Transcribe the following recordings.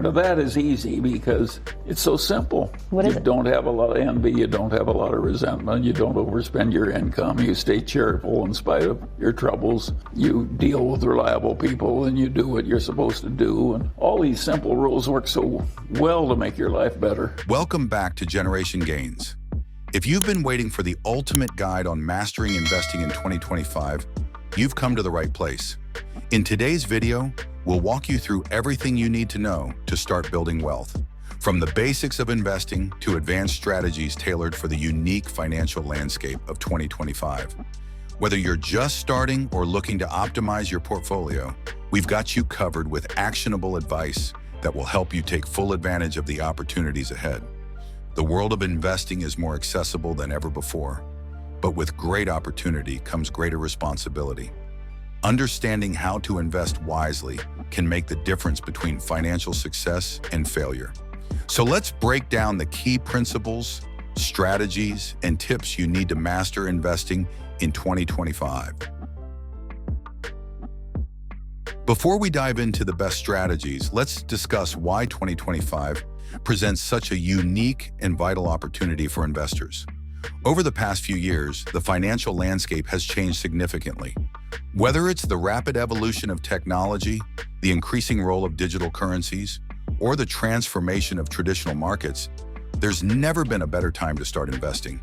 Now that is easy because it's so simple. What is You it? don't have a lot of envy, you don't have a lot of resentment, you don't overspend your income, you stay cheerful in spite of your troubles, you deal with reliable people, and you do what you're supposed to do. And all these simple rules work so well to make your life better. Welcome back to Generation Gains. If you've been waiting for the ultimate guide on mastering investing in 2025, you've come to the right place. In today's video, we'll walk you through everything you need to know to start building wealth, from the basics of investing to advanced strategies tailored for the unique financial landscape of 2025. Whether you're just starting or looking to optimize your portfolio, we've got you covered with actionable advice that will help you take full advantage of the opportunities ahead. The world of investing is more accessible than ever before, but with great opportunity comes greater responsibility. Understanding how to invest wisely can make the difference between financial success and failure. So let's break down the key principles, strategies, and tips you need to master investing in 2025. Before we dive into the best strategies, let's discuss why 2025 presents such a unique and vital opportunity for investors. Over the past few years, the financial landscape has changed significantly. Whether it's the rapid evolution of technology, the increasing role of digital currencies, or the transformation of traditional markets, there's never been a better time to start investing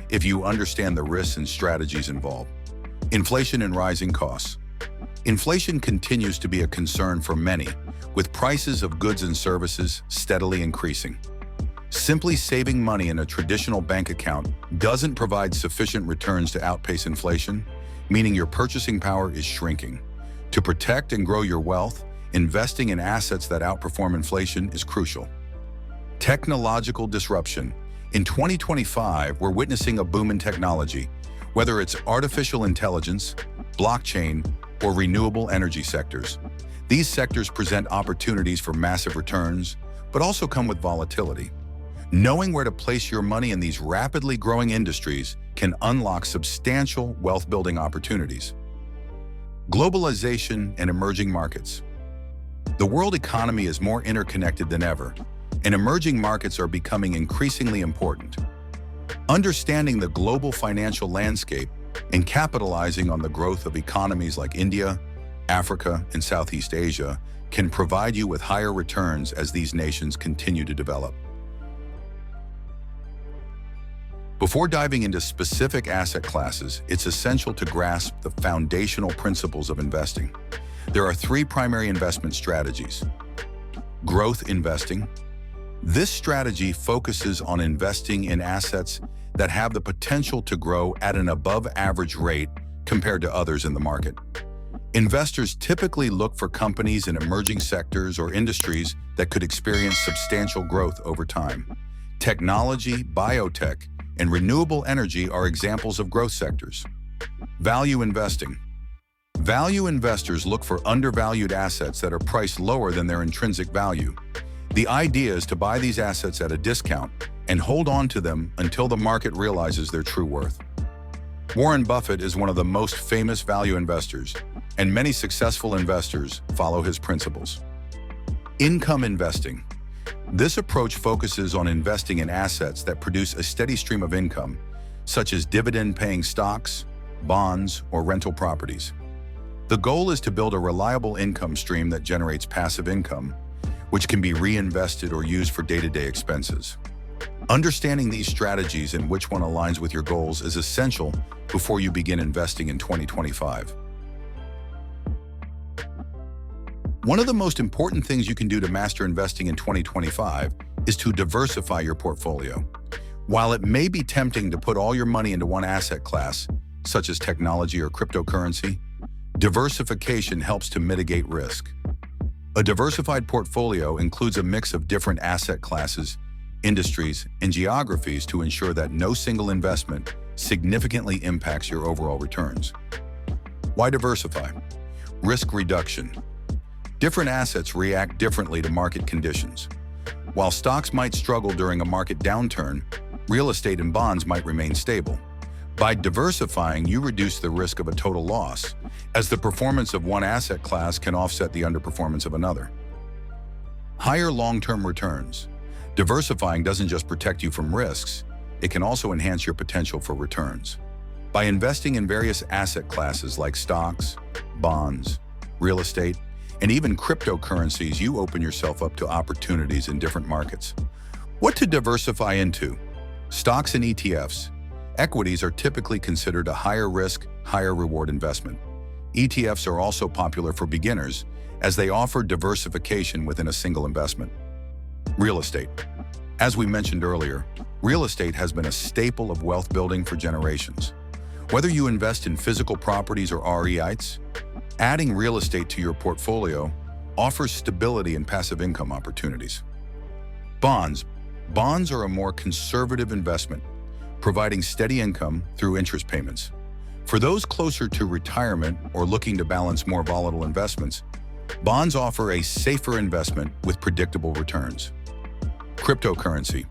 if you understand the risks and strategies involved. Inflation and rising costs. Inflation continues to be a concern for many, with prices of goods and services steadily increasing. Simply saving money in a traditional bank account doesn't provide sufficient returns to outpace inflation, meaning your purchasing power is shrinking. To protect and grow your wealth, investing in assets that outperform inflation is crucial. Technological disruption. In 2025, we're witnessing a boom in technology, whether it's artificial intelligence, blockchain, or renewable energy sectors. These sectors present opportunities for massive returns, but also come with volatility. Knowing where to place your money in these rapidly growing industries can unlock substantial wealth-building opportunities. Globalization and emerging markets. The world economy is more interconnected than ever, and emerging markets are becoming increasingly important. Understanding the global financial landscape and capitalizing on the growth of economies like India, Africa, and Southeast Asia can provide you with higher returns as these nations continue to develop. Before diving into specific asset classes, it's essential to grasp the foundational principles of investing. There are three primary investment strategies. Growth investing. This strategy focuses on investing in assets that have the potential to grow at an above-average rate compared to others in the market. Investors typically look for companies in emerging sectors or industries that could experience substantial growth over time. Technology, biotech, and renewable energy are examples of growth sectors. Value investing. Value investors look for undervalued assets that are priced lower than their intrinsic value. The idea is to buy these assets at a discount and hold on to them until the market realizes their true worth. Warren Buffett is one of the most famous value investors, and many successful investors follow his principles. Income investing. This approach focuses on investing in assets that produce a steady stream of income, such as dividend-paying stocks, bonds, or rental properties. The goal is to build a reliable income stream that generates passive income, which can be reinvested or used for day-to-day expenses. Understanding these strategies and which one aligns with your goals is essential before you begin investing in 2025. One of the most important things you can do to master investing in 2025 is to diversify your portfolio. While it may be tempting to put all your money into one asset class, such as technology or cryptocurrency, diversification helps to mitigate risk. A diversified portfolio includes a mix of different asset classes, industries, and geographies to ensure that no single investment significantly impacts your overall returns. Why diversify? Risk reduction. Different assets react differently to market conditions. While stocks might struggle during a market downturn, real estate and bonds might remain stable. By diversifying, you reduce the risk of a total loss, as the performance of one asset class can offset the underperformance of another. Higher long-term returns. Diversifying doesn't just protect you from risks, it can also enhance your potential for returns. By investing in various asset classes like stocks, bonds, real estate, and even cryptocurrencies, you open yourself up to opportunities in different markets. What to diversify into? Stocks and ETFs. Equities are typically considered a higher risk, higher reward investment. ETFs are also popular for beginners as they offer diversification within a single investment. Real estate. As we mentioned earlier, real estate has been a staple of wealth building for generations. Whether you invest in physical properties or REITs, adding real estate to your portfolio offers stability and passive income opportunities. Bonds. Bonds are a more conservative investment, providing steady income through interest payments. For those closer to retirement or looking to balance more volatile investments, bonds offer a safer investment with predictable returns. Cryptocurrency.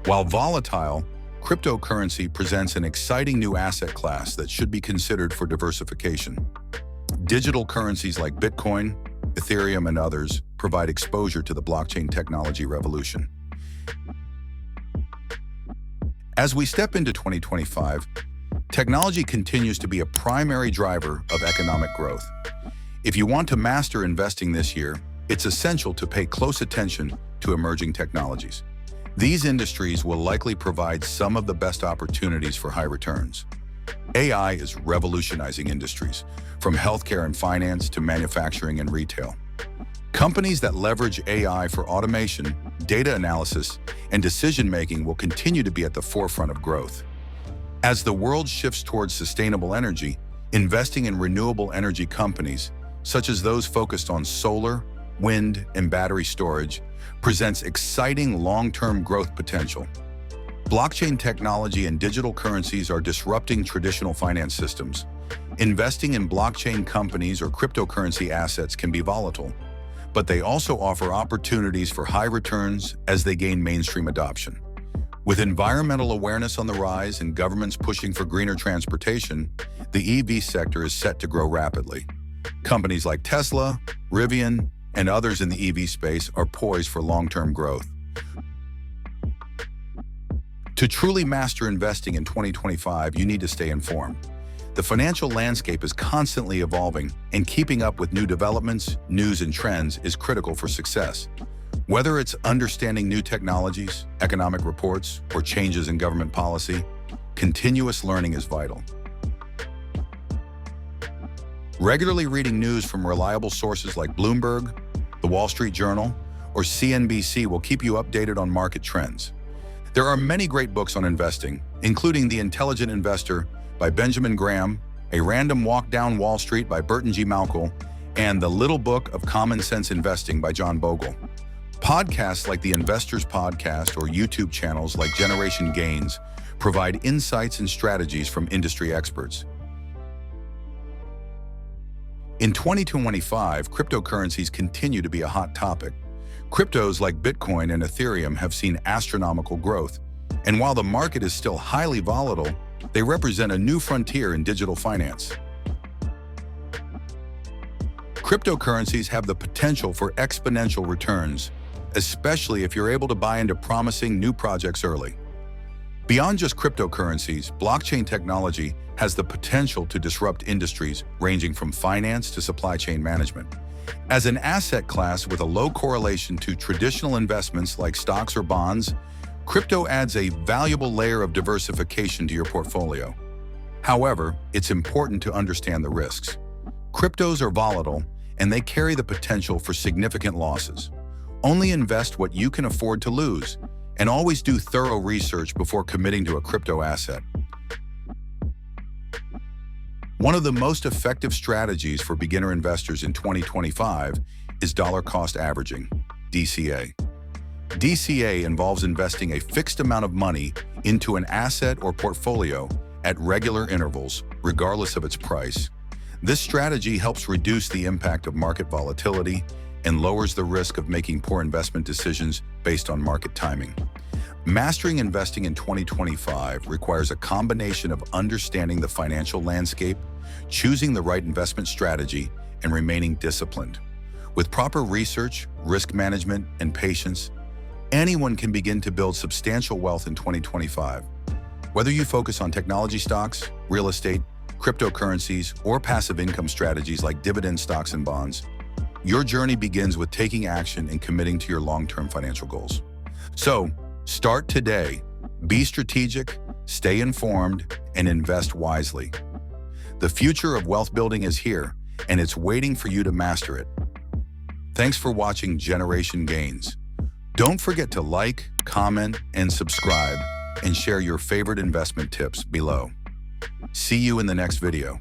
While volatile, cryptocurrency presents an exciting new asset class that should be considered for diversification. Digital currencies like Bitcoin, Ethereum, and others provide exposure to the blockchain technology revolution. As we step into 2025, technology continues to be a primary driver of economic growth. If you want to master investing this year, it's essential to pay close attention to emerging technologies. These industries will likely provide some of the best opportunities for high returns. AI is revolutionizing industries, from healthcare and finance to manufacturing and retail. Companies that leverage AI for automation, data analysis, and decision-making will continue to be at the forefront of growth. As the world shifts towards sustainable energy, investing in renewable energy companies, such as those focused on solar, wind, and battery storage, presents exciting long-term growth potential. Blockchain technology and digital currencies are disrupting traditional finance systems. Investing in blockchain companies or cryptocurrency assets can be volatile, but they also offer opportunities for high returns as they gain mainstream adoption. With environmental awareness on the rise and governments pushing for greener transportation, the EV sector is set to grow rapidly. Companies like Tesla, Rivian, and others in the EV space are poised for long-term growth. To truly master investing in 2025, you need to stay informed. The financial landscape is constantly evolving, and keeping up with new developments, news, and trends is critical for success. Whether it's understanding new technologies, economic reports, or changes in government policy, continuous learning is vital. Regularly reading news from reliable sources like Bloomberg, The Wall Street Journal, or CNBC will keep you updated on market trends. There are many great books on investing, including The Intelligent Investor by Benjamin Graham, A Random Walk Down Wall Street by Burton G. Malkiel, and The Little Book of Common Sense Investing by John Bogle. Podcasts like the Investors Podcast or YouTube channels like Generation Gains provide insights and strategies from industry experts. In 2025, cryptocurrencies continue to be a hot topic. Cryptos like Bitcoin and Ethereum have seen astronomical growth, and while the market is still highly volatile, they represent a new frontier in digital finance. Cryptocurrencies have the potential for exponential returns, especially if you're able to buy into promising new projects early. Beyond just cryptocurrencies, blockchain technology has the potential to disrupt industries ranging from finance to supply chain management. As an asset class with a low correlation to traditional investments like stocks or bonds, crypto adds a valuable layer of diversification to your portfolio. However, it's important to understand the risks. Cryptos are volatile, and they carry the potential for significant losses. Only invest what you can afford to lose, and always do thorough research before committing to a crypto asset. One of the most effective strategies for beginner investors in 2025 is dollar cost averaging, DCA. DCA involves investing a fixed amount of money into an asset or portfolio at regular intervals, regardless of its price. This strategy helps reduce the impact of market volatility and lowers the risk of making poor investment decisions based on market timing. Mastering investing in 2025 requires a combination of understanding the financial landscape, choosing the right investment strategy, and remaining disciplined. With proper research, risk management, and patience, anyone can begin to build substantial wealth in 2025. Whether you focus on technology stocks, real estate, cryptocurrencies, or passive income strategies like dividend stocks and bonds, your journey begins with taking action and committing to your long-term financial goals. So, start today, be strategic, stay informed, and invest wisely. The future of wealth building is here, and it's waiting for you to master it. Thanks for watching Generation Gains. Don't forget to like, comment, and subscribe, and share your favorite investment tips below. See you in the next video.